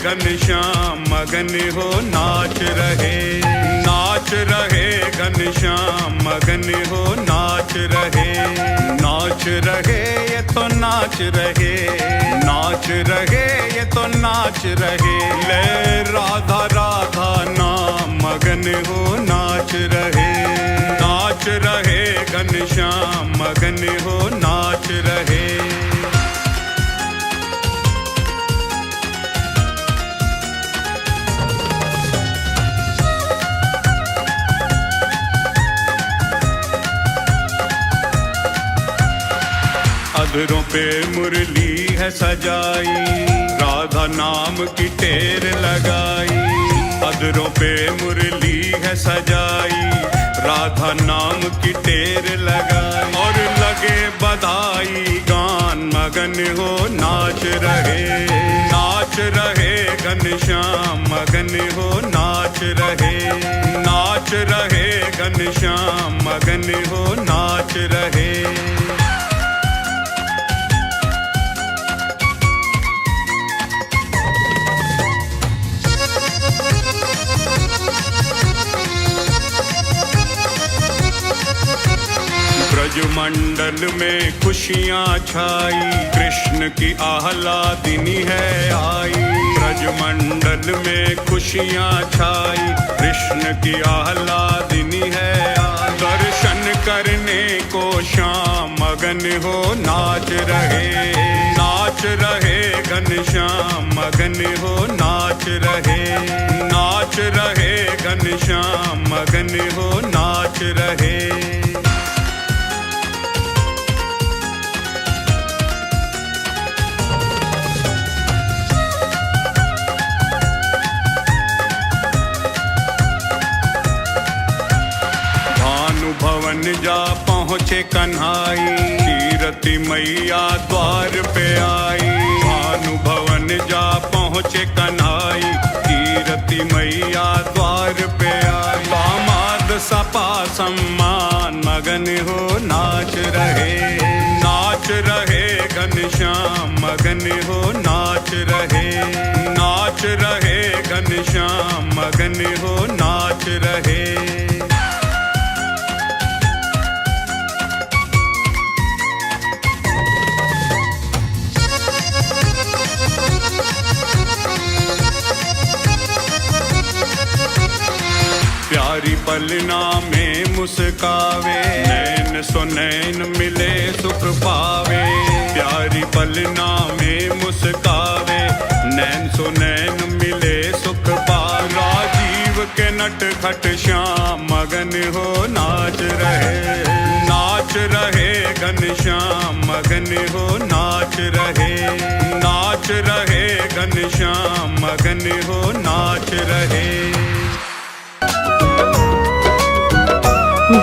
घनश्याम मगन हो नाच रहे घनश्याम मगन हो नाच रहे ये तो नाच रहे ये तो नाच रहे ले राधा राधा नाम मगन हो नाच रहे घनश्याम मगन हो नाच रहे। अधरों पे मुरली है सजाई, राधा नाम की टेर लगाई। अधरों पे मुरली है सजाई, राधा नाम की टेर लगाई। और लगे बधाई गान, मगन हो नाच रहे, नाच रहे घनश्याम, मगन हो नाच रहे, नाच रहे घनश्याम, मगन हो नाच रहे। ब्रजमंडल में खुशियाँ छाई, कृष्ण की आह्लादिनी है आई। ब्रजमंडल में खुशियाँ छाई, कृष्ण की आह्लादिनी है आई। दर्शन करने को श्याम मगन हो नाच रहे, नाच रहे घनश्याम, मगन हो नाच रहे, नाच रहे घनश्याम, मगन हो नाच रहे। भवन जा पहुँचे कन्हाई, कीरति मैया द्वार पे आई। भानु भवन जा पहुँचे कन्हाई, कीरति मैया द्वार पे आई। दामाद सपा सम्मान, मगन हो नाच रहे, नाच रहे घनश्याम, मगन हो नाच रहे, नाच रहे घनश्याम, मगन हो नाच रहे। प्यारी पलना में मुस्कावे, नैन सो नैन मिले सुख पावे। प्यारी पलना में मुस्कावे, नैन सो नैन मिले सुख पावे। राजीव के नटखट श्याम, मगन हो नाच रहे, नाच रहे घनश्याम, मगन हो नाच रहे, नाच रहे घनश्याम, मगन हो नाच रहे।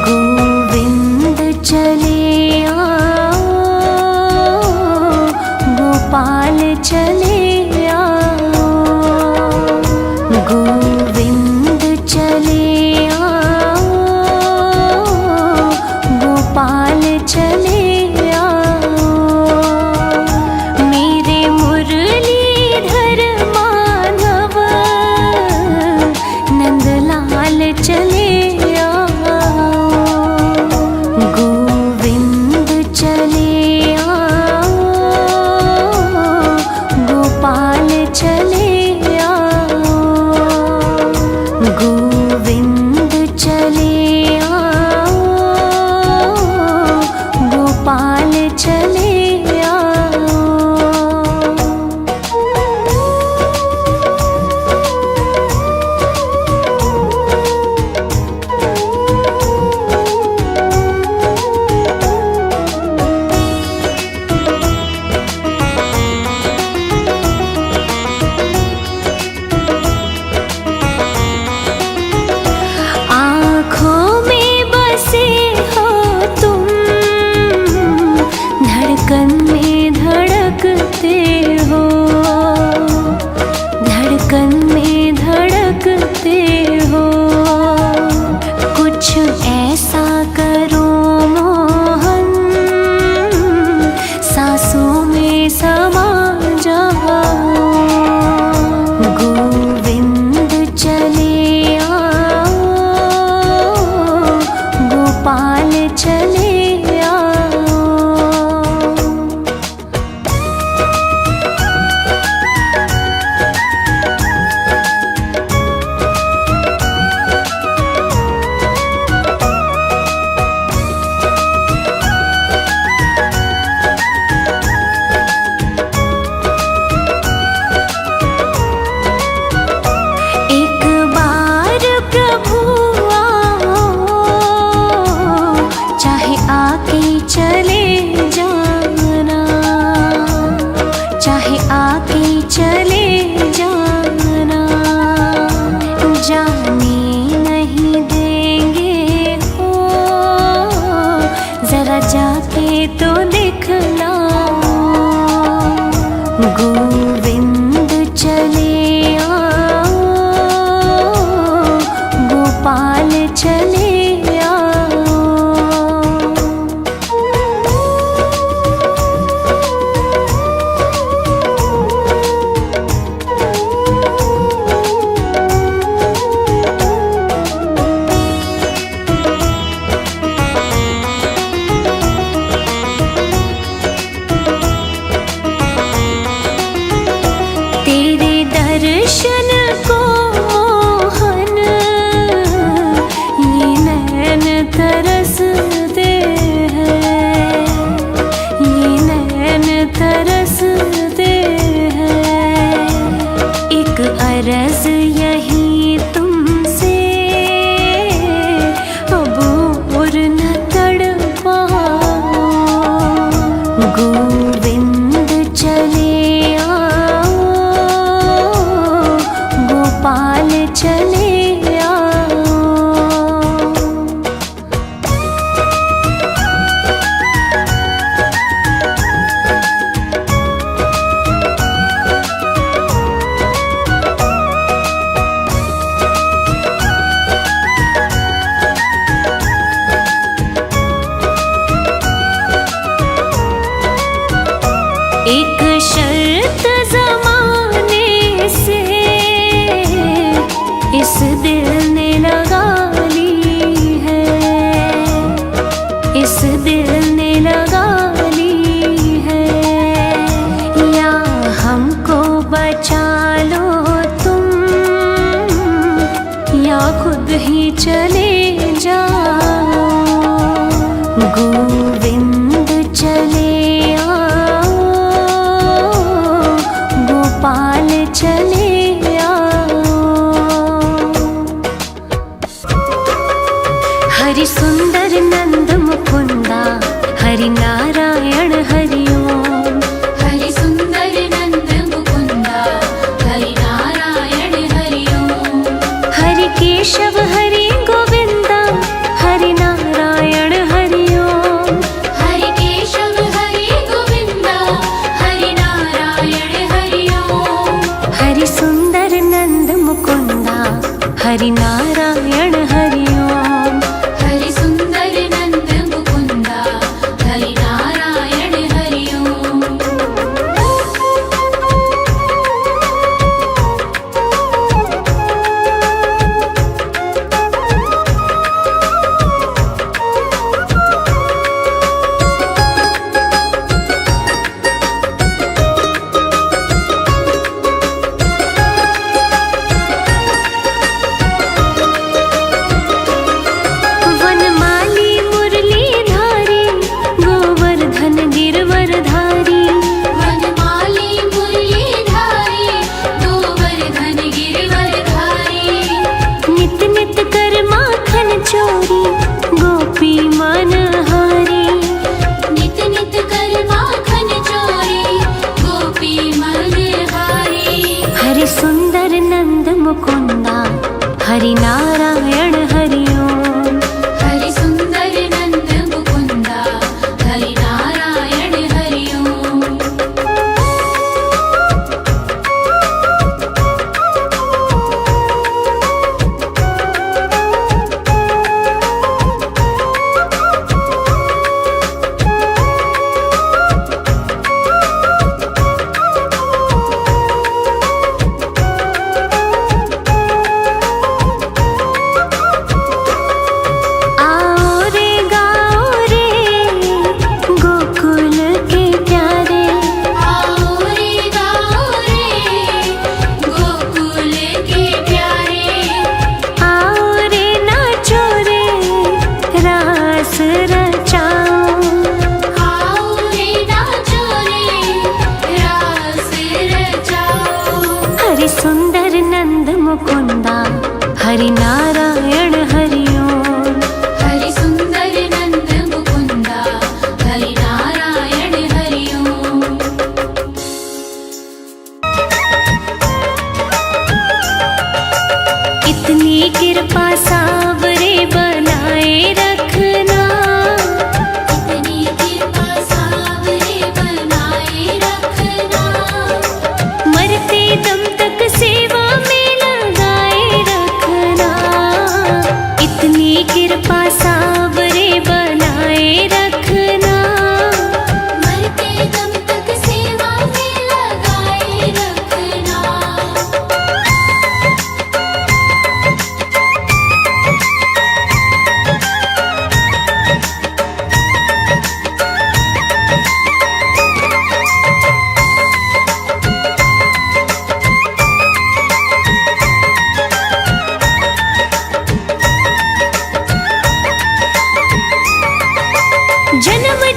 गोविंद चले आओ, गोपाल चले आओ। गोविंद चले आओ, गोपाल चले आओ। मेरे सजा के तो दिखलाओ, गोविंद चले आओ, गोपाल चले आओ। तेरे दर्शन को मोहन ये नैन तरसते हैं, ये नैन तरसते हैं। एक अर्ज यही तुमसे, अब और न तड़पाओ, गोविंद चले आओ, गोपाल चले आओ। एक शर्त ज़माने से इस दिल ने लगा ली है, इस दिल ने लगा ली है। या हमको बचा लो तुम, या खुद ही चले जाओ, गोविंद चले आओ, गोपाल चले आओ। हरि सुंदर नंद मुकुंदा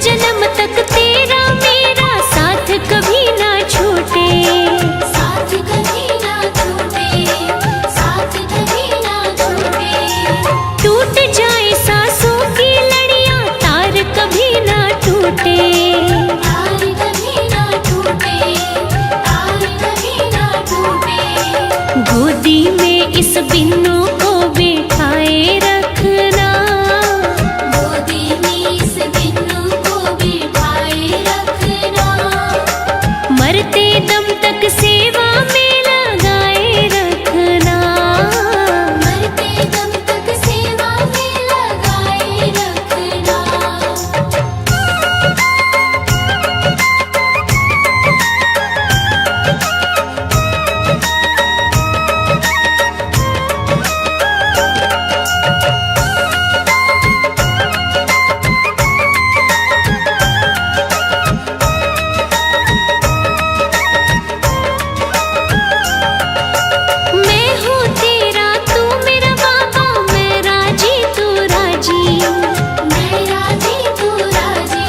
जन्म तक तेरा मेरा साथ कभी ना छूटे, साथ कभी ना छूटे, साथ कभी ना छूटे। टूट जाए सांसों की लड़ियां तार कभी ना टूटे, तार कभी ना टूटे, तार कभी ना टूटे। गोदी में इस बिन्नू को बिठाए रखना, गोदी में इस बिन्नू को बिठाए रखना। मरते दम तक सेवा में लगाए रखना, मरते दम तक सेवा में लगाए रखना। मैं हूँ तेरा तू मेरा बाबा, मैं राजी तू राजी, मैं राजी तू राजी,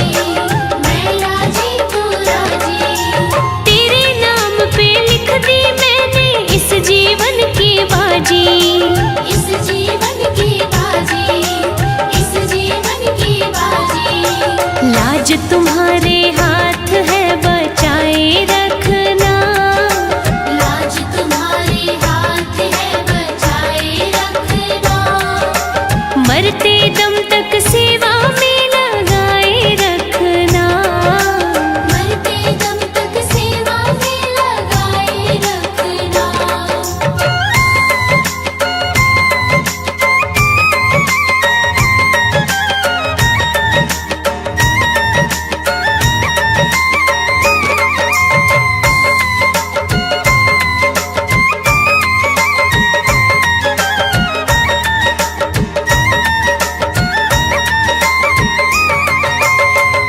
मैं राजी तू राजी। तेरे नाम पे लिख दी मैंने इस जीवन की बाजी, इस जीवन की बाजी, इस जीवन की बाजी। लाज तुम्हारे हाथ है बचाए रखना, लाज तुम्हारे हाथ है बचाए रखना। मरते दम तक सेवा में लगाए रखना, मरते दम तक सेवा में लगाए रखना।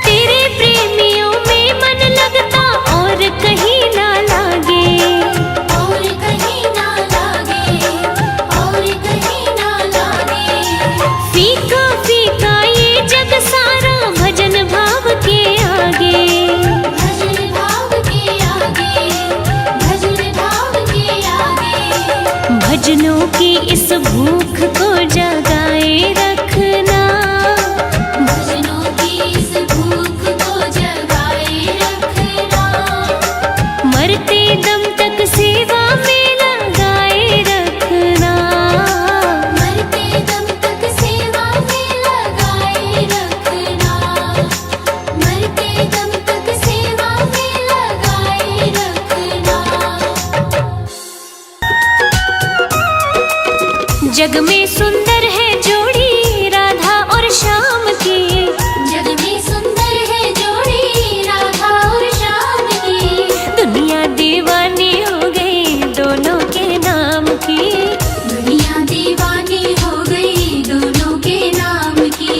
तेरे प्रेमियों में मन लगता और कहीं ना लागे, और कहीं ना लागे, और कहीं ना लागे। फीका फीका ये जग सारा भजन भाव के आगे, भजन भाव के आगे, भजन भाव के आगे। भजनों की इस भूख को जगाए रखना, भजनों की इस भूख को जगाए रखना। मरते दम तक सेवा में लगाए रखना, मरते दम तक सेवा में लगाए रखना। मरते दम तक सेवा में लगाए रखना। जग में सुंदर है जोड़ी राधा और श्याम की, जग में सुंदर है जोड़ी राधा और श्याम की। दुनिया दीवानी हो गई दोनों के नाम की, दुनिया दीवानी हो गई दोनों के नाम की।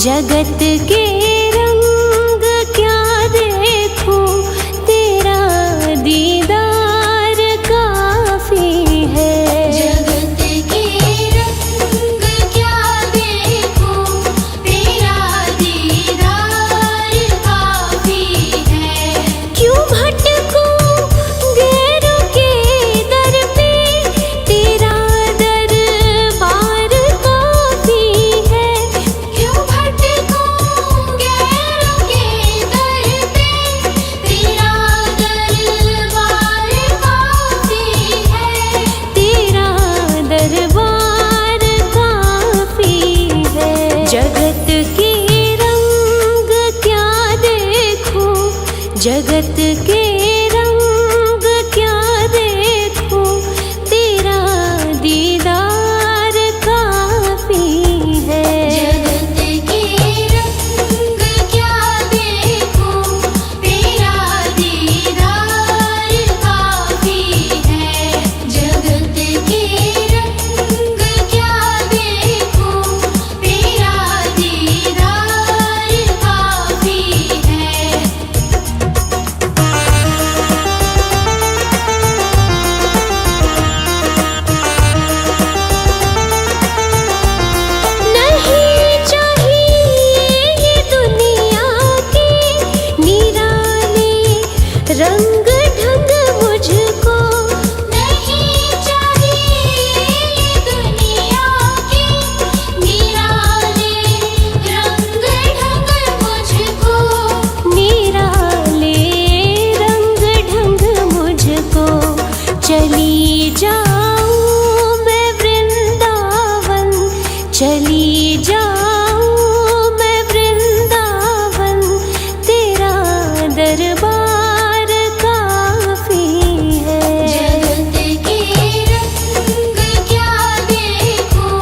जगत के रंग क्या देखूं, तेरा दीदार काफी है। जगत के रंग क्या देखूं, तेरा दीदार काफी है। क्यों भटकूं गैरों के दर पे, तेरा दरबार काफी है। क्यों भटकूं गैरों के दर पे, तेरा दरबार काफी है। तेरा दरबार काफी है। जगत के रंग क्या देखूं, जगत के रंग क्या देखूं, तेरा दीदार काफी है। जगत के रंग क्या देखूं, तेरा दीदार काफी है। जगत के रंग क्या देखूं, तेरा दीदार काफी है। नहीं चाहिए ये दुनिया के निराले रंग ढंग मुझको। नहीं चाहिए ये दुनिया के निराले रंग ढंग मुझको। निराले रंग ढंग मुझको। चली जाऊं मैं वृंदावन, चली जाऊं मैं वृंदावन, तेरा दरबार काफी है। जगत के रंग क्या देखूं,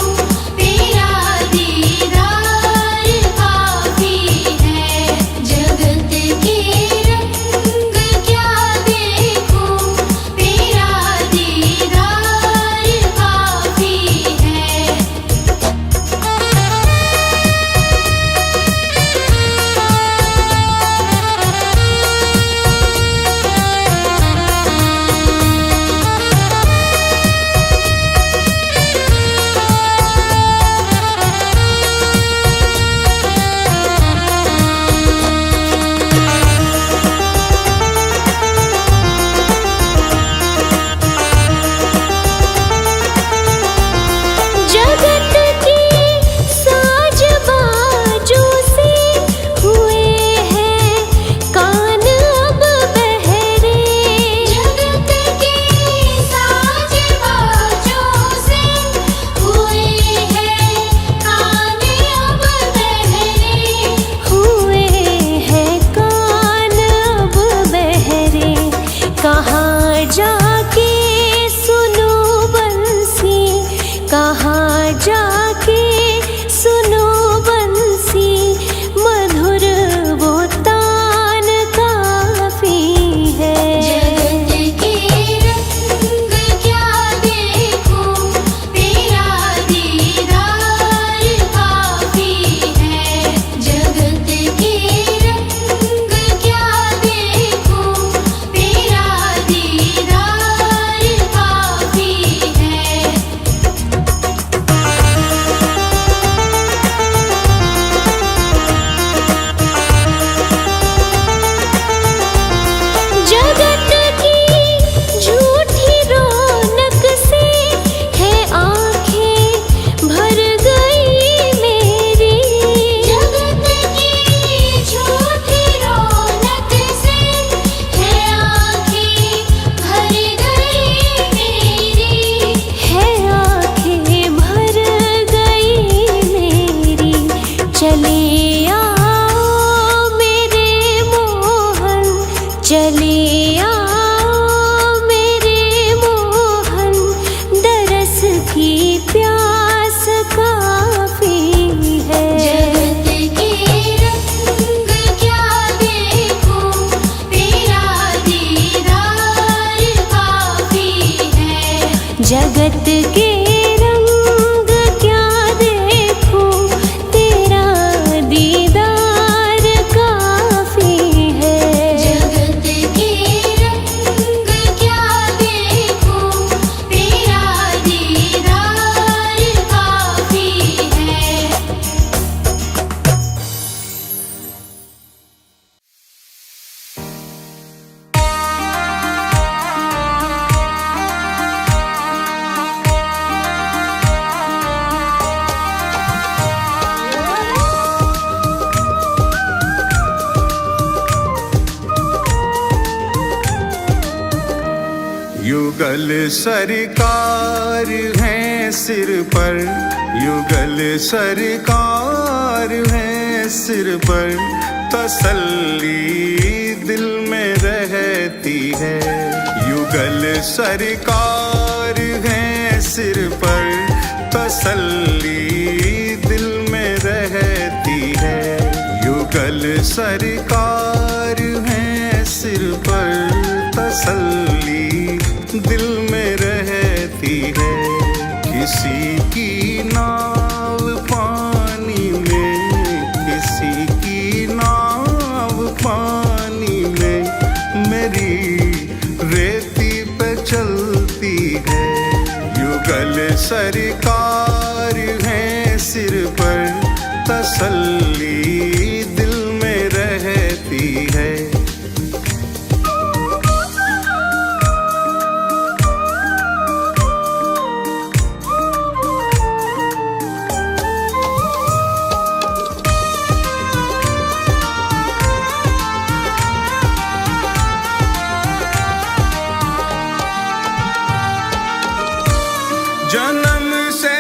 तेरा दीदार काफी है। जगत के रंग क्या देखूं, तेरा दीदार काफी है। जगत के साज बाजों से हुए हैं कान अब बहरे। जगत के साज बाजों से हुए हैं कान अब बहरे। हुए हैं कान अब बहरे। कहाँ जाके सुनो बंसी, कहाँ जाके सुनो बंसी, मधुर वो तान काफी है। जगत के रंग क्या देखूं, तेरा दीदार काफी है। जगत के रंग क्या देखूं, तेरा दीदार काफी है। जगत की झूठी रौनक से है आँखें भर गई मेरी। जगत की झूठी रौनक से है आँखें भर गई मेरी। है आँखें भर गई मेरी। चले आओ मेरे मोहन, चले आओ मेरे मोहन, दरस की प्यास काफी है। जगत के रंग क्या देखूं, तेरा दीदार काफी है। जगत के रंग क्या देखूं, तेरा युगल सरकार है सिर पर, युगल सरकार है सिर पर, तसल्ली दिल में रहती है। युगल सरकार है सिर पर, तसल्ली दिल में रहती है। युगल सरकार है सिर पर, तसल्ली दिल में रहती है। किसी की नाव पानी में, किसी की नाव पानी में, मेरी रेती पे चलती है। युगल सरकार है सिर पर, तसल्ली दिल में रहती है। जन्म से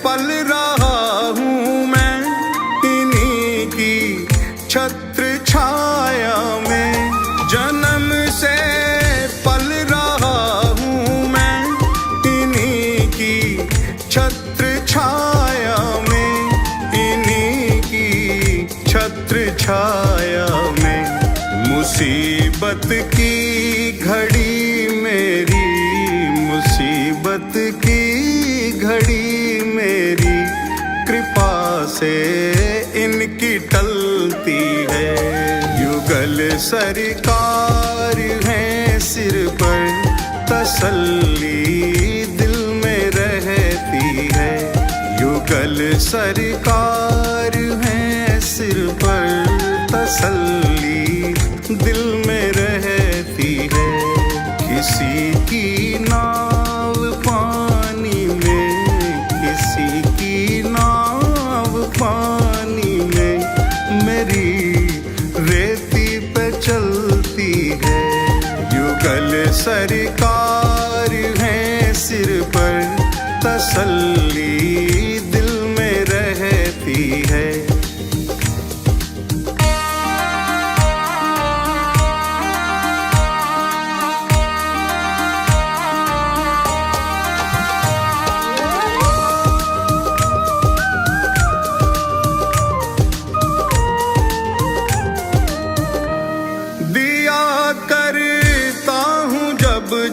पल रहा हूँ मैं इन्हीं की छत्र छाया में। जन्म से पल रहा हूँ मैं इन्हीं की छत्र छाया में, इन्हीं की छत्र छाया में। मुसीबत की घड़ी मेरी, मुसीबत की घड़ी मेरी, कृपा से इनकी टलती है। युगल सरकार है सिर पर, तसल्ली दिल में रहती है। युगल सरकार है सिर पर, तसल्ली दिल में रहती है। किसी की नाव पानी में, किसी की नाव पानी में, मेरी रेती पे चलती है। युगल सरकार है सिर पर, तसल्ली दिल में रहती है।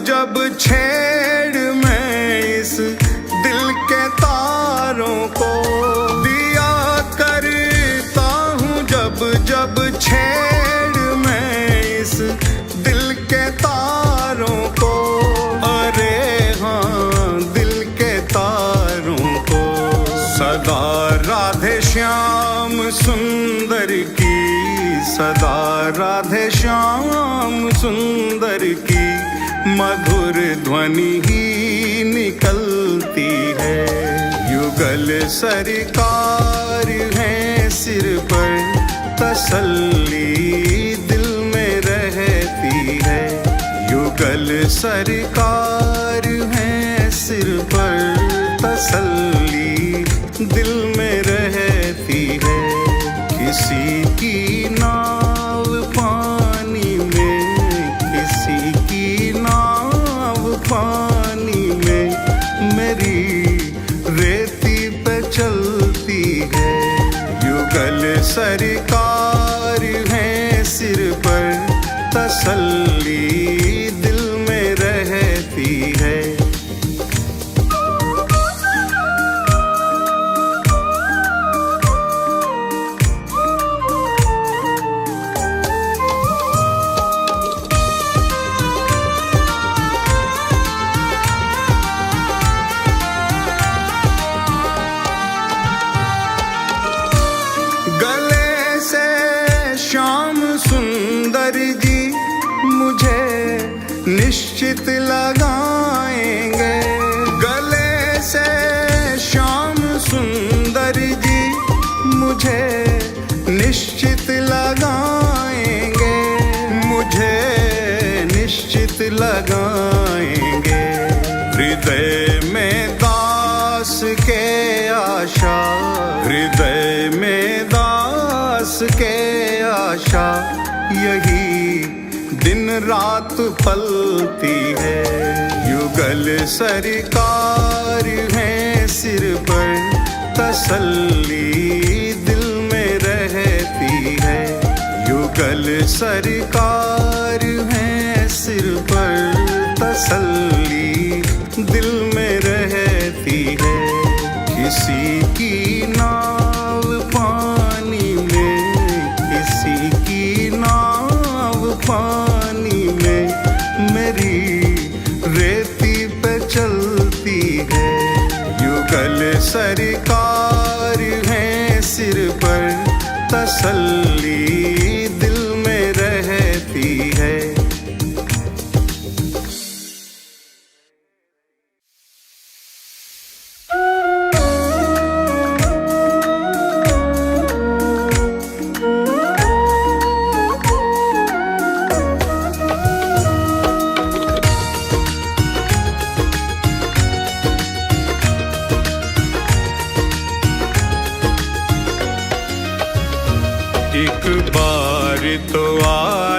जब छेड़ मैं इस दिल के तारों को, दिया करता हूँ जब जब छेड़ मैं इस दिल के तारों को। अरे हाँ दिल के तारों को। सदा राधे श्याम सुंदर की, सदा राधे श्याम सुंदर की मधुर ध्वनि ही निकलती है। युगल सरकार है सिर पर, तसल्ली दिल में रहती है। युगल सरकार है सिर पर, तसल्ली दिल में रहती है। किसी की नाव पानी में, किसी की नाव पानी में, मेरी रेती पे चलती है। युगल सरकार है सिर पर, तसल्ली दिल में रहती है। गले से श्याम सुंदर जी मुझे निश्चित लगाएंगे। गले से श्याम सुंदर जी मुझे निश्चित लगाएंगे, मुझे निश्चित गीत लगाएंगे। हृदय में दास के आशा, हृदय में दास के आशा, यही दिन रात पलती है। युगल सरकार है सिर पर, तसल्ली दिल में रहती है। युगल सरकार है सिर पर, तसल्ली दिल में रहती है। किसी की नाव पानी में, किसी की नाव पानी में, मेरी रेती पे चलती है। युगल सरकार है सिर पर, तसल्ली दिल में रहती है। एक बार तो आ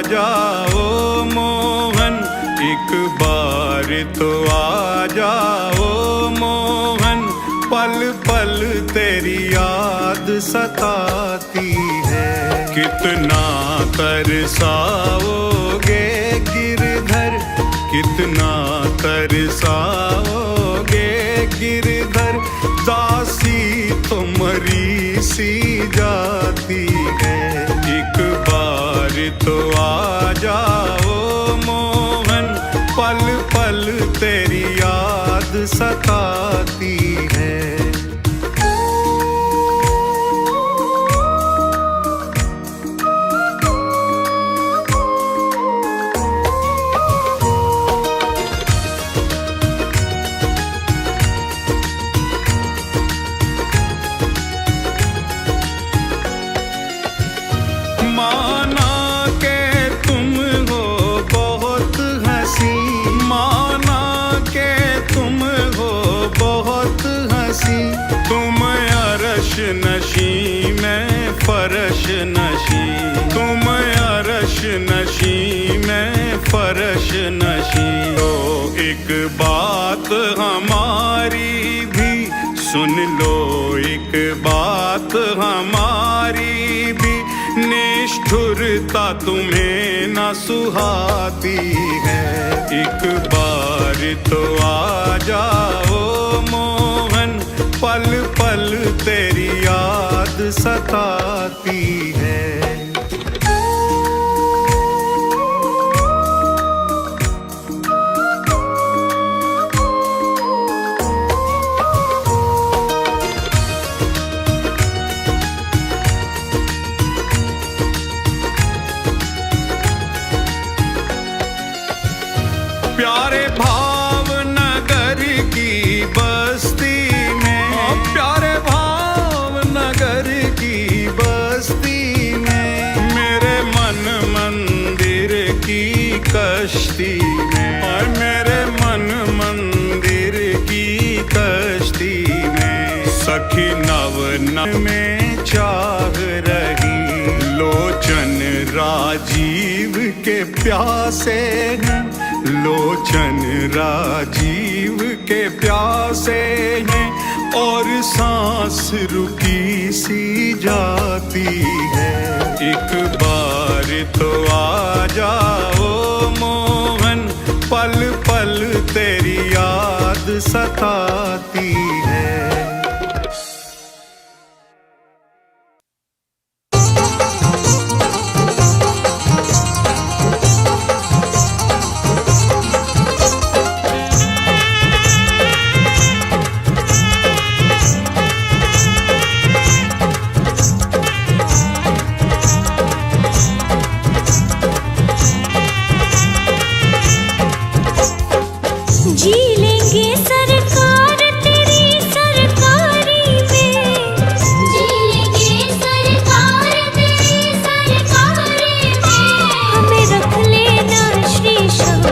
जाओ मोहन, एक बार तो आ जाओ मोहन। पल पल तेरी याद सताती है। कितना तरसाओगे गिरधर, कितना तरसाओगे गिरधर। दासी तो मरी सी जाती है। एक बार तो आ जाओ मोहन, पल पल तेरी याद सताती है। माना के तुम हो बहुत हंसी, माना के तुम हो बहुत हंसी। तुम अरश नशी मैं फरश नशी, तुम अरश नशी मैं फरश नशी। तो एक बात हमारी भी सुन लो, एक बात हमारी भी। निष्ठुरता तुम्हें न सुहाती है। एक बार तो आ जाओ मोहन, पल पल तेरी याद सताती है। प्यारे भावनगर की बस्ती में, प्यारे भावनगर की बस्ती में, मेरे मन मंदिर की कश्ती में, और मेरे मन मंदिर की कश्ती में। सखी नव नव में चाह रही, लोचन राजीव के प्यासे हैं, लोचन राजीव के प्यासे हैं। और सांस रुकी सी जाती है। एक बार तो आ जाओ मोहन, पल पल तेरी याद सताती है। जी लेंगे सरकार तेरी सरकारी में, जी लेंगे सरकार तेरी सरकारी में। हमें रख लेना श्री श्याम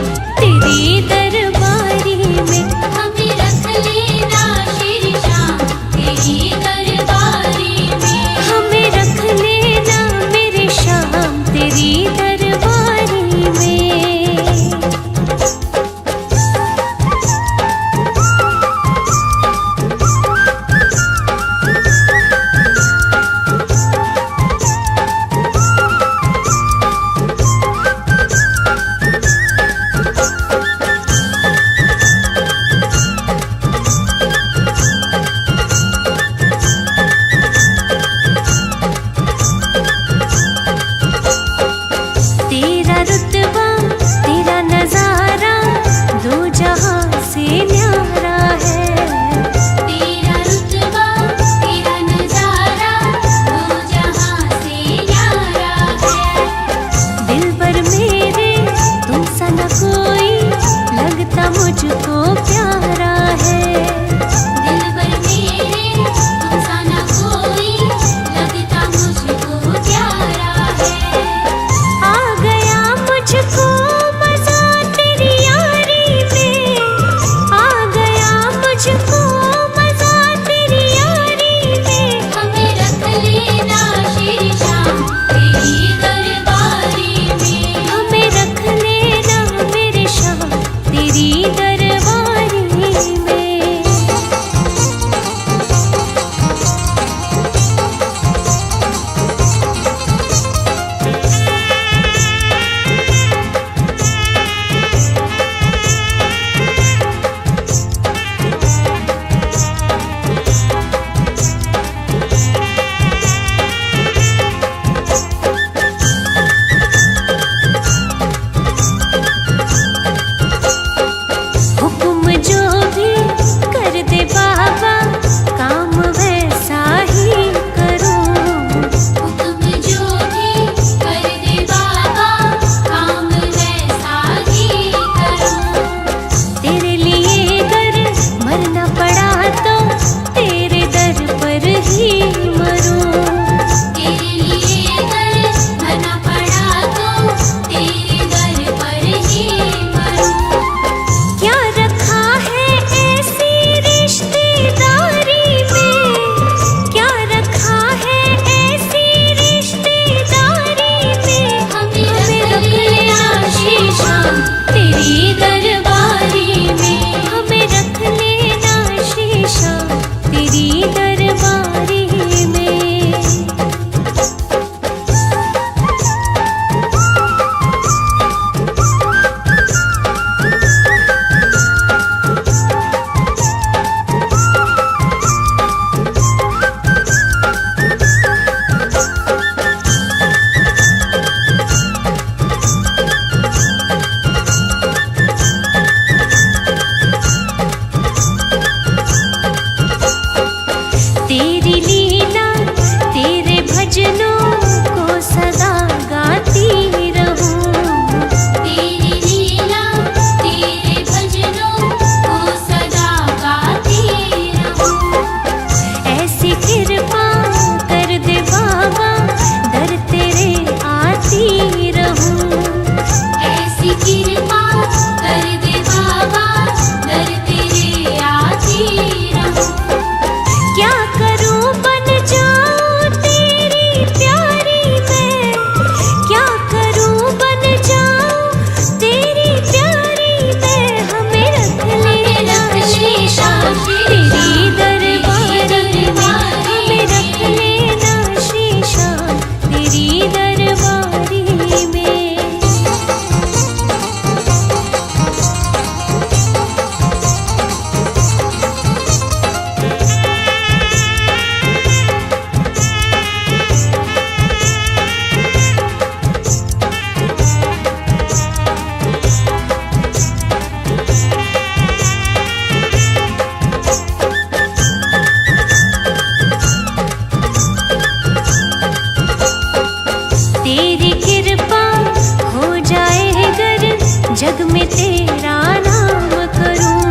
तेरा नाम करूं।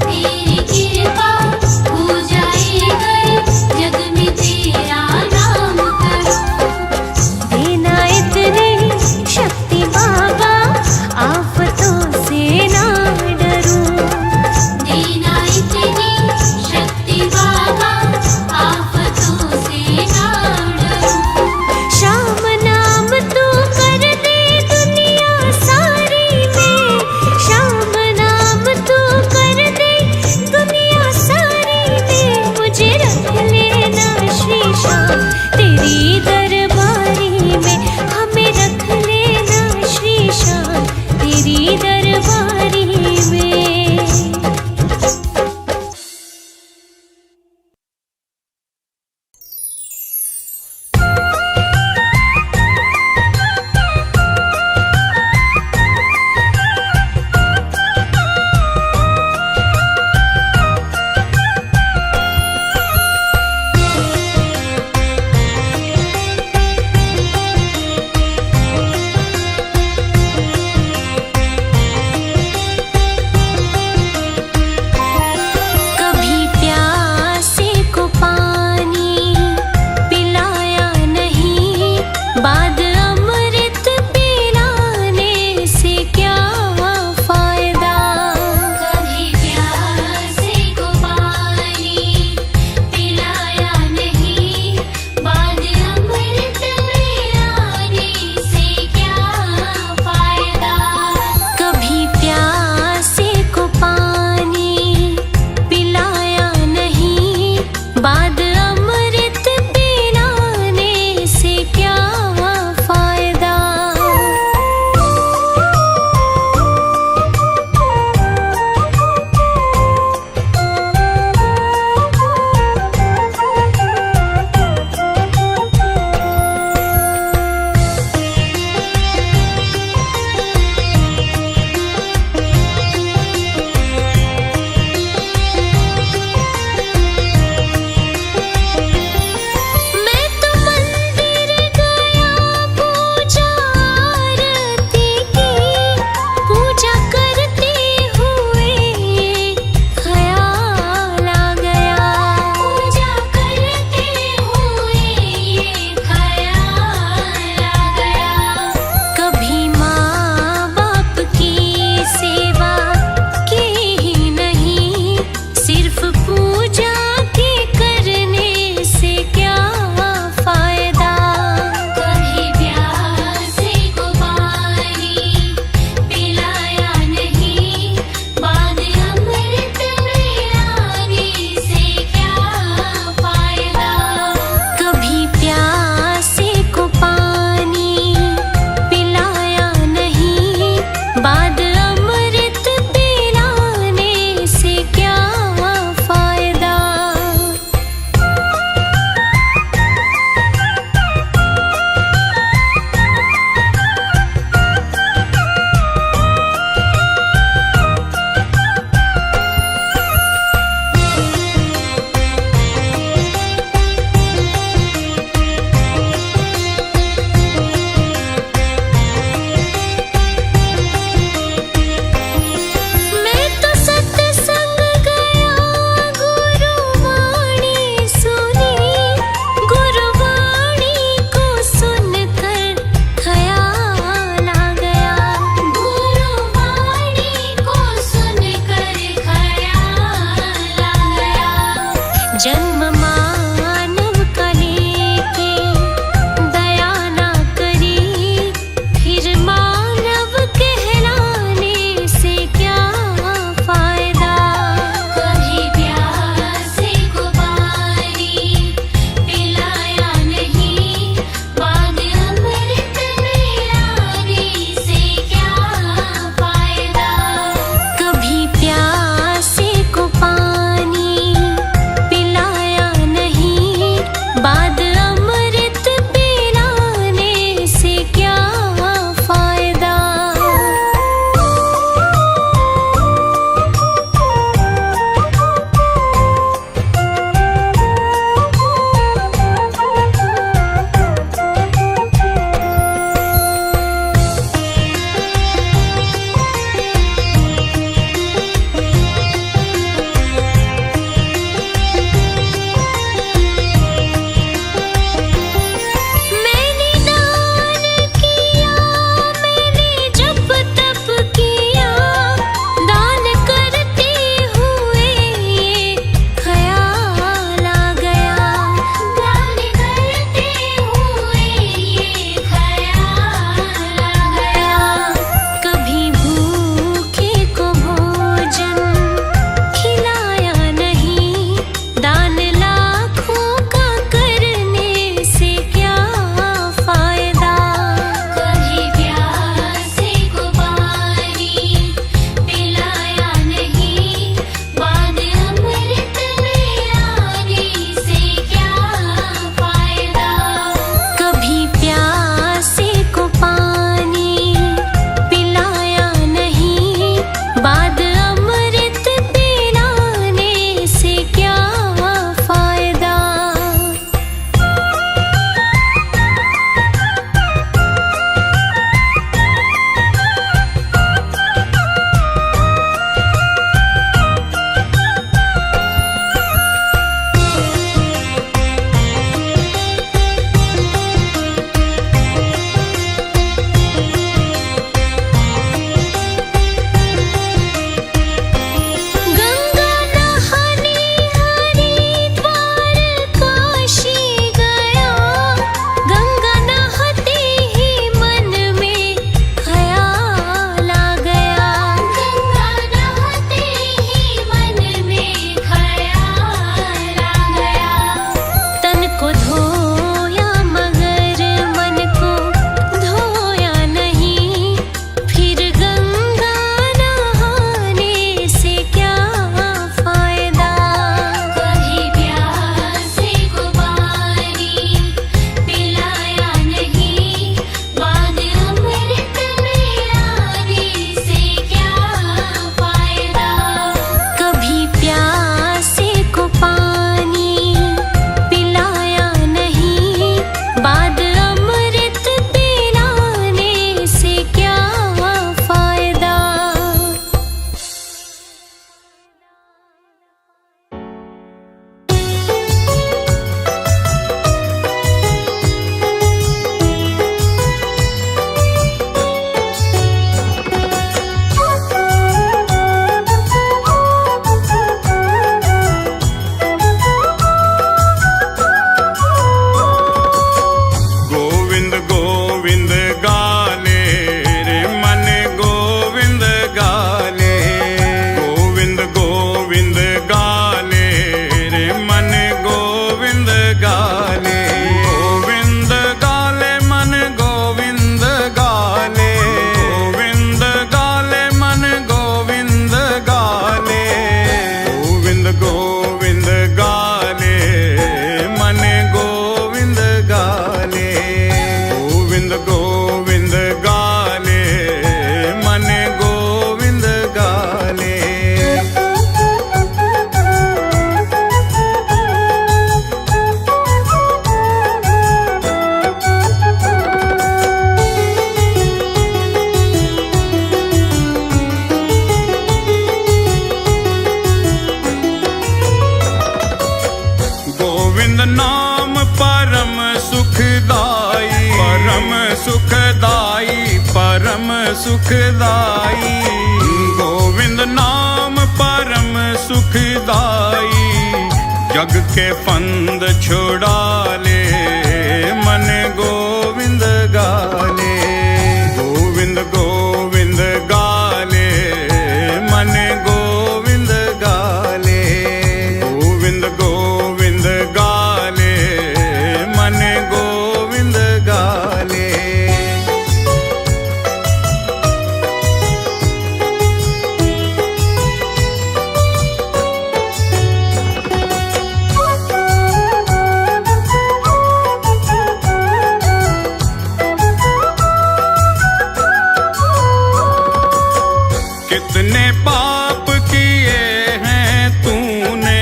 तेरी कृपा हो जाए कर जग में तेरा नाम करूं। देना इतनी शक्ति बाबा आफतों से ना डरूं। देना इतनी शक्ति बाबा आफतों से ना डरूं। श्याम नाम तू कर दे दुनिया सारी में, श्याम सुखदाई। गोविंद नाम परम सुखदाई, जग के फंद छुड़ा ले मन गोविंद गाले। गोविंद गोविंद गाले मन गोविंद गाले। गोविंद गोविंद गाले मन गोविंद गाले। कितने पाप किए हैं तूने,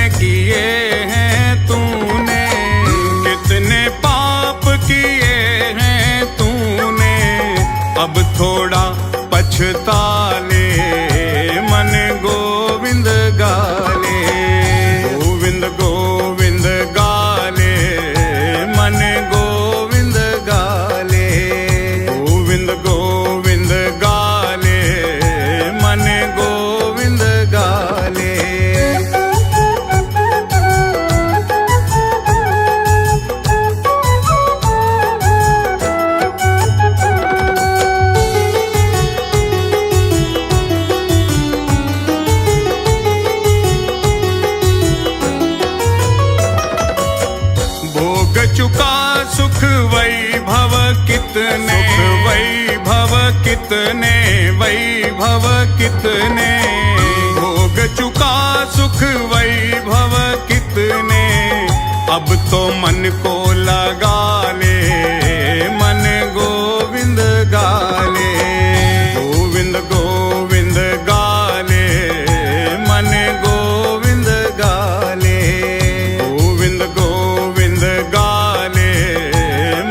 किए हैं तूने। कितने पाप किए हैं तूने, अब थोड़ा पछता ले मन गोविंद गाले। गोविंद गोविंद गाले मन गोविंद गाले। गोविंद गोविंद गाले मन गोविंद गाले। भोग चुका सुख वैभव कितने, वैभव कितने, वैभव कितने। भोग चुका सुख वैभव कितने, अब तो मन को लगा ले मन गोविंद गाले। गोविंद गोविंद गाले मन गोविंद गाले। गोविंद गोविंद गाले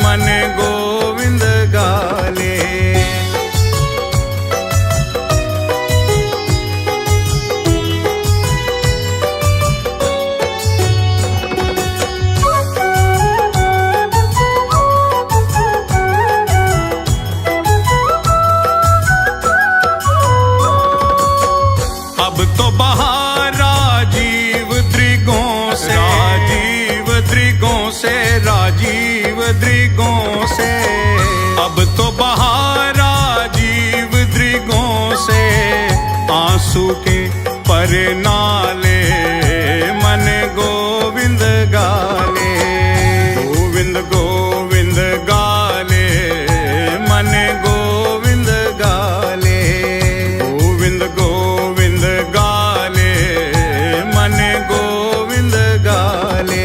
मन गोविंद गाले। अब तो बहार राजीव द्रिगों से, राजीव द्रिगों से, राजीव द्रिगों से। अब तो बहार राजीव द्रिगों से, आंसू के पर नाले मन गोविंद गाले। गोविंद गोविंद गाले मन गोविंद गाले। गोविंद गोविंद गाले मन गोविंद गाले।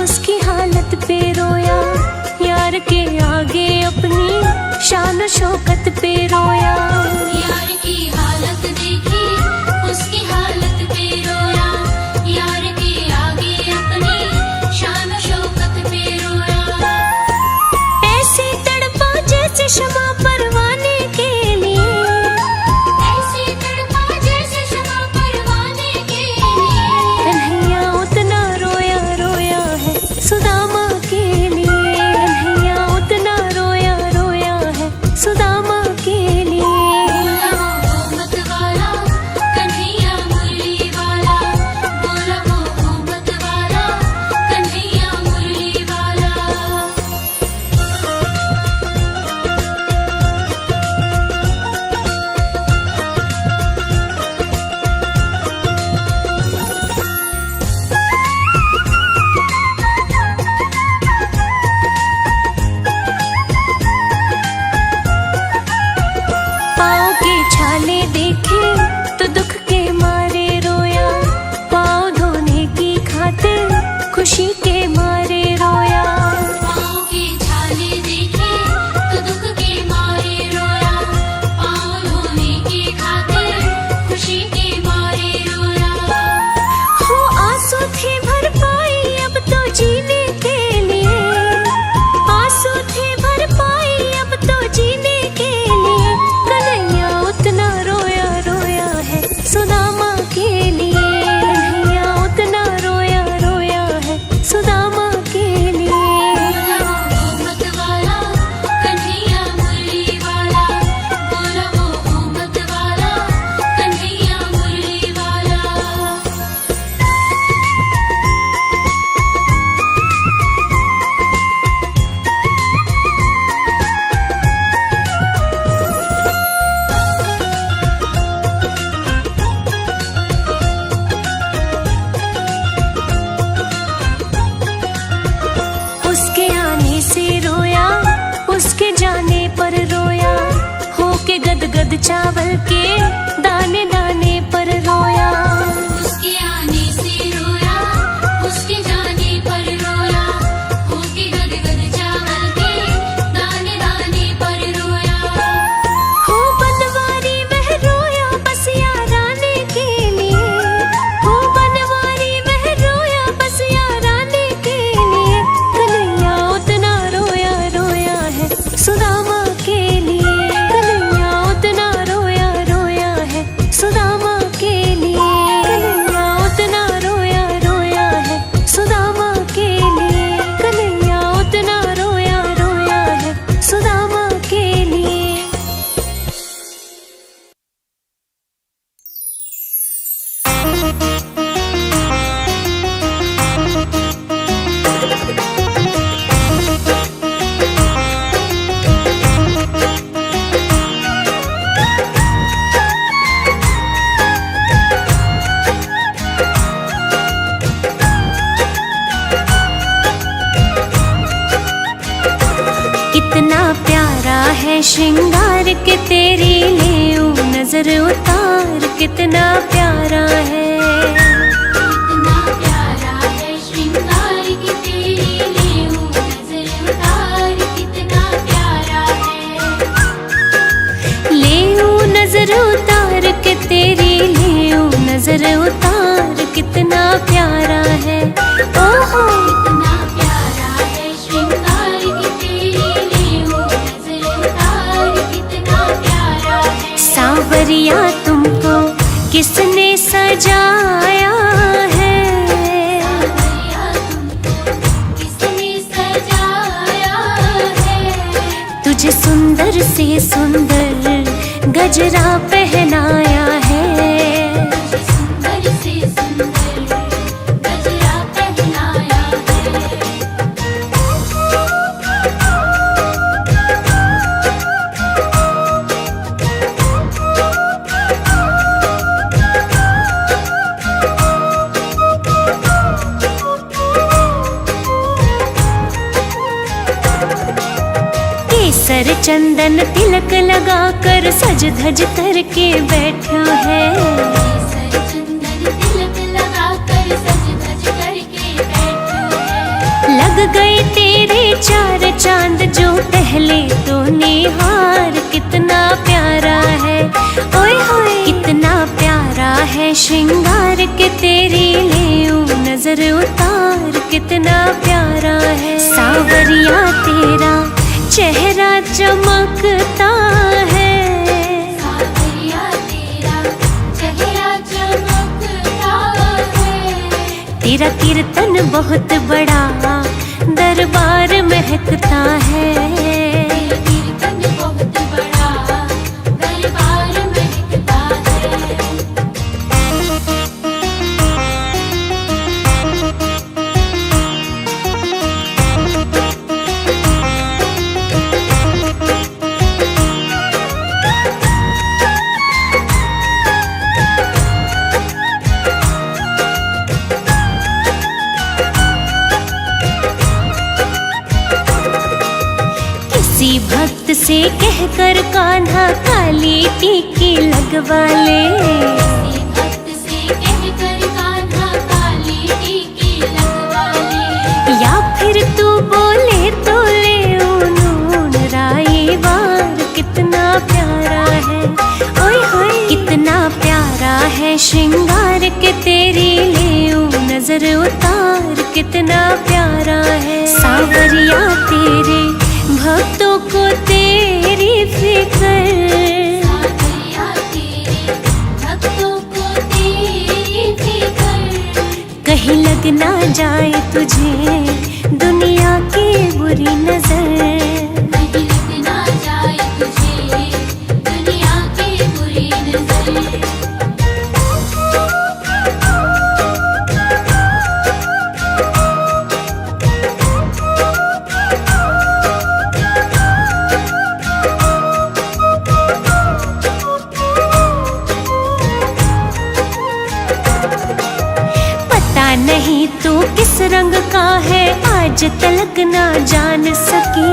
उसकी हालत पे रोया, यार के आगे अपनी शान शौकत पे रोया। यार की हालत देखी, उसकी हालत पे रोया, यार के आगे अपनी शान शौकत पे रोया। ऐसे तड़पा जैसे शमा परवाने के लिए, ऐसे तड़पा जैसे शमा परवाने के लिए। कन्हैया उतना रोया रोया है सुदामा के लिए, कन्हैया उतना रोया रोया है सुदामा के लिए। बोला वो मत वाला कन्हैया मुरली वाला, बोला वो मत वाला कन्हैया मुरली वाला। पाँव के छाले देखे तो दुख के मारे रोया, पाँव धोने की खातिर खुशी के मारे रोया। पाँव के छाले देखे तो दुख के मारे रोया, पाँव धोने की खातिर खुशी के मारे रोया। हो आंसू थे भरपाई अब तो जीने के लिए, आंसू थे भरपाई अब तो जीने के लिए। कन्हैया उतना रोया रोया है सुदामा के लिए, कन्हैया उतना रोया रोया है सुदामा के लिए। बोला वो मत वाला कन्हैया मुरली वाला, बोला वो मत वाला कन्हैया मुरली वाला। उसके आने से रोया, उसके जाने पर रोया, होके गदगद चावल के दाने दाने पर रोया। उसके आने से रोया, उसके जाने पर रोया, होके गदगद चावल के दाने दाने पर रोया। हो बनवारी वह रोया बस याराने के लिए, हो बनवारी वह रोया बस याराने के लिए। कन्हैया उतना रोया रोया है सुदामा के लिए, कन्हैया उतना रोया रोया है सुदामा के लिए, कन्हैया उतना रोया रोया है सुदामा के लिए, कन्हैया उतना रोया रोया है सुदामा के लिए। कितना प्यारा है श्रृंगार के तेरी लेऊ नजर उतार, कितना प्यारा है। कितना प्यारा है श्रृंगार की तेरी लेऊ नजर उतार, कितना प्यारा है। लेऊ नजर उतार के तेरी लेऊ नजर उतार, कितना प्यारा है। ओहो कितना प्यारा है श्रृंगार की तेरी लेऊ नजर उतार, कितना प्यारा है। सांवरिया तुमको किसने सजाया है, सांवरिया तुमको किसने सजाया है। तुझे सुंदर से सुंदर गजरा पहनाया है। तुझे सुंदर से सुंदर गजरा पहनाया है। केसर चंदन तिलक लगा कर सज धज करके बैठो है। केसर चंदन तिलक लगा कर सज धज करके बैठो है। टहले तो निहार कितना प्यारा है, ओए होए कितना प्यारा है श्रृंगार के तेरी लेऊं नजर उतार कितना प्यारा है। सावरिया तेरा चेहरा चमकता है, सावरिया तेरा चेहरा चमकता है। तेरा कीर्तन बहुत बड़ा दरबार महकता है। तेरा कीर्तन बहुत बड़ा दरबार महकता है। किसी भक्त से कहकर कान्हा काली टीकी लगवा ले, किसी भक्त से कहकर कान्हा काली टीकी लगवा ले। या फिर तू बोले तो ले नून राई वार कितना प्यारा है, ओए होए कितना प्यारा है श्रृंगार के तेरी लेऊं नजर उतार कितना प्यारा है। सावरिया तेरे भक्तों को तेरी फिक्र, सावरिया तेरे भक्तों को तेरी फिक्र। कहीं लग ना जाए तुझे दुनिया की बुरी नजर। कहीं लग ना जाए तुझे दुनिया की बुरी नजर। पता नहीं तू किस रंग का है आज तलक ना जान सकी,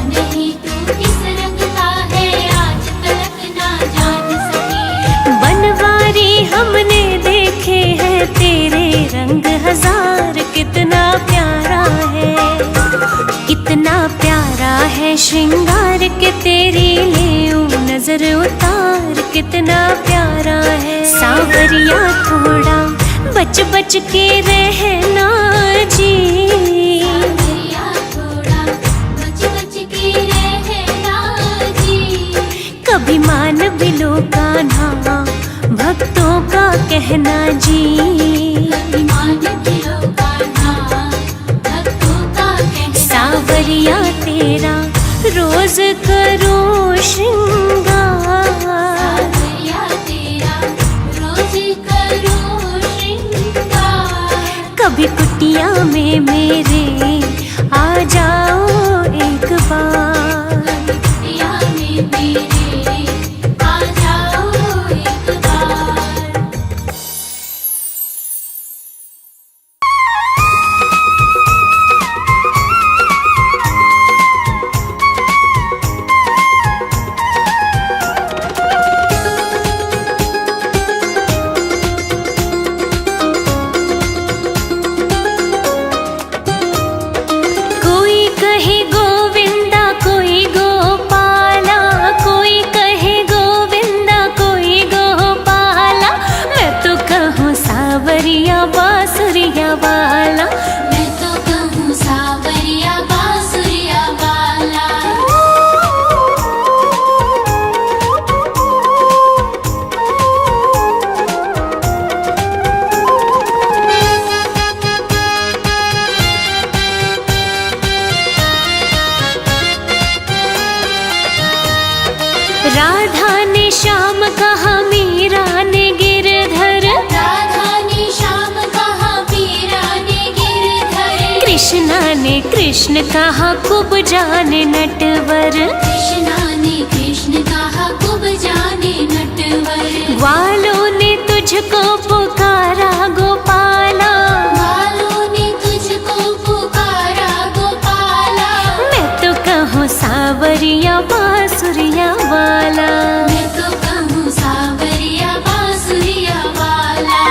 नहीं तू किस रंग का है आज तलक ना जान सकी। बनवारी हमने देखे हैं तेरे रंग हजार कितना प्यारा है, कितना प्यारा है श्रृंगार के तेरी लेऊं नजर उतार कितना प्यारा है। सावरिया थोड़ा बच बच के रहना जी, सावरिया थोड़ा बच बच के रहना जी। कभी मान भी लो कान्हा भक्तों का कहना जी। अभिमान भी लो कान्हा भक्तों का कहना। सावरिया तेरा रोज करो श्रृंगार, सावरिया तेरा रोज करो श्रृंगार। कभी कुटिया में मेरे आ जाओ एक बार। कुटिया में मेरे आ जाओ एक बार। कोई कहे गोविंदा कोई गोपाला, कोई कहे गोविंदा कोई गोपाला, मैं तो कहूँ सावरिया बांसुरिया वाला। मैं तो कहूँ सावरिया बांसुरिया वाला। राधा ने श्याम कहा मीरा ने गिरधर, राधा ने श्याम कहा मीरा ने गिरधर। कृष्णा ने कृष्ण कहा कुब जाने नटवर, कृष्णा ने कृष्ण कहा कुब जाने नटवर। ग्वालों ने तुझको पुकारा गोपाला, ग्वालों ने तुझको पुकारा गोपाला। मैं तो कहूँ सावरिया बांसुरिया वाला। मैं तो कहूँ सावरिया बांसुरिया वाला।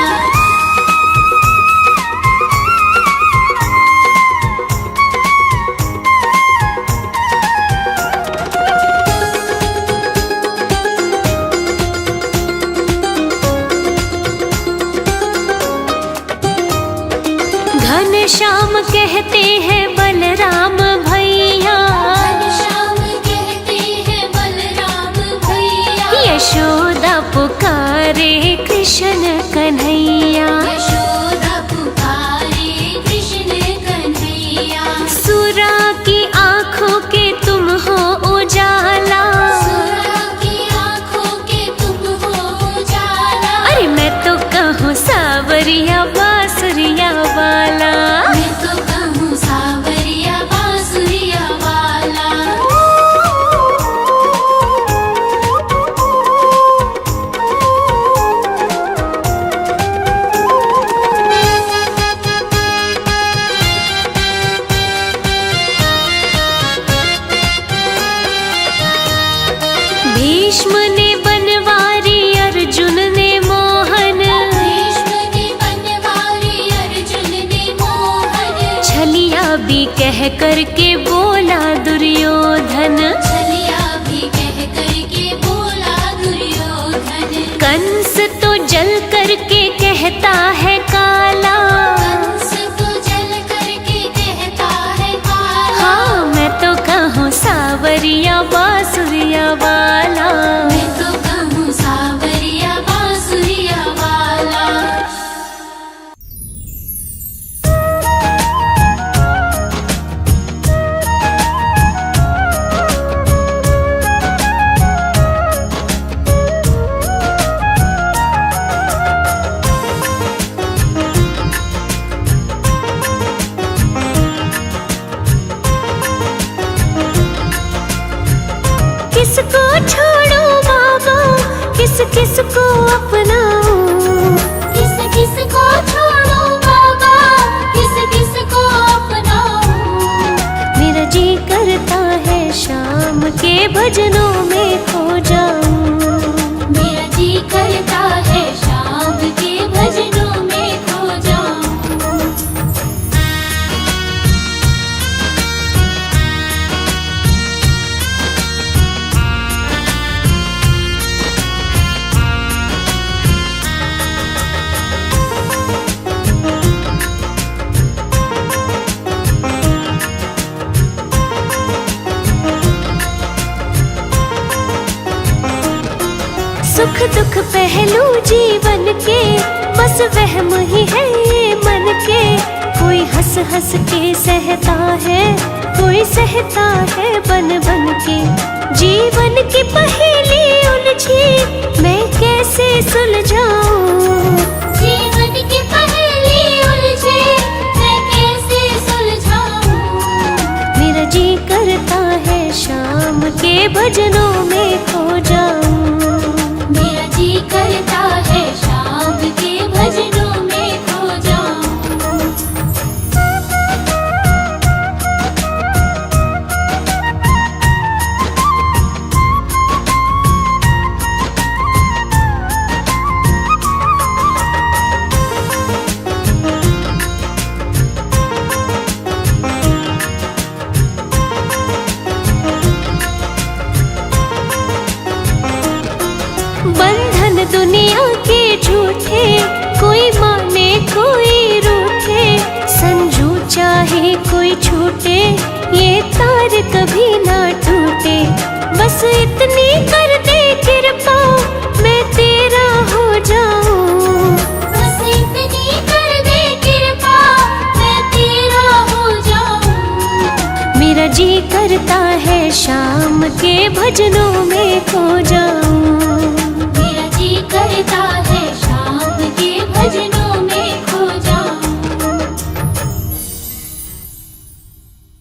घनश्याम कहते हैं बलराम भैया, घनश्याम कहते हैं बलराम भैया। यशोदा पुकारे कृष्ण कन्हैया, यशोदा पुकारे कृष्ण कन्हैया। सुरा की आँखों के तुम हो उजाला, सुरा की आँखों के तुम हो उजाला। अरे मैं तो कहूँ सावरिया बांसुरिया वाला, मैं तो कहूँ सावरिया बांसुरिया वाला। भीष्म ने बनवारी अर्जुन ने मोहन, भीष्म ने बनवारी अर्जुन ने मोहन। छलिया भी कह करके बोला दुर्योधन, छलिया भी कह करके बोला दुर्योधन। कंस तो जल करके कहता है काला, कंस तो जल करके कहता है काला। हाँ मैं तो कहूँ सावरिया बांसुरिया वाला। मैं तो कहूँ सावरिया बांसुरिया वाला। किसको छोड़ो बाबा, किस किस को अपनाऊं, किस किस को छोड़ो बाबा, किस किस को अपनाऊं। मेरा जी करता है शाम के भजनों में खो जाऊं, मेरा जी करता है शाम के भजनों में खो जाऊं। सुख दुख पहलू जीवन के, बस वहम ही है ये मन के। कोई हंस हंस के सहता है, कोई सहता है बन बन के। जीवन की पहेली उलझी, मैं कैसे सुलझाऊं, जीवन की पहेली उलझे, मैं कैसे सुलझाऊं। मेरा जी करता है शाम के भजनों में खो जाऊं, मेरा जी करता है शाम के भजनों में खो जाऊं। बंधन दुनिया के झूठे, कोई माने कोई रूठे। संजू चाहे कोई छूटे, ये तार कभी ना टूटे। बस इतनी कर दे कृपा, मैं तेरा हो जाऊं, बस इतनी कर दे कृपा, मैं तेरा हो जाऊं। मेरा जी करता है शाम के भजनों में खो जाऊं। मेरा जी करता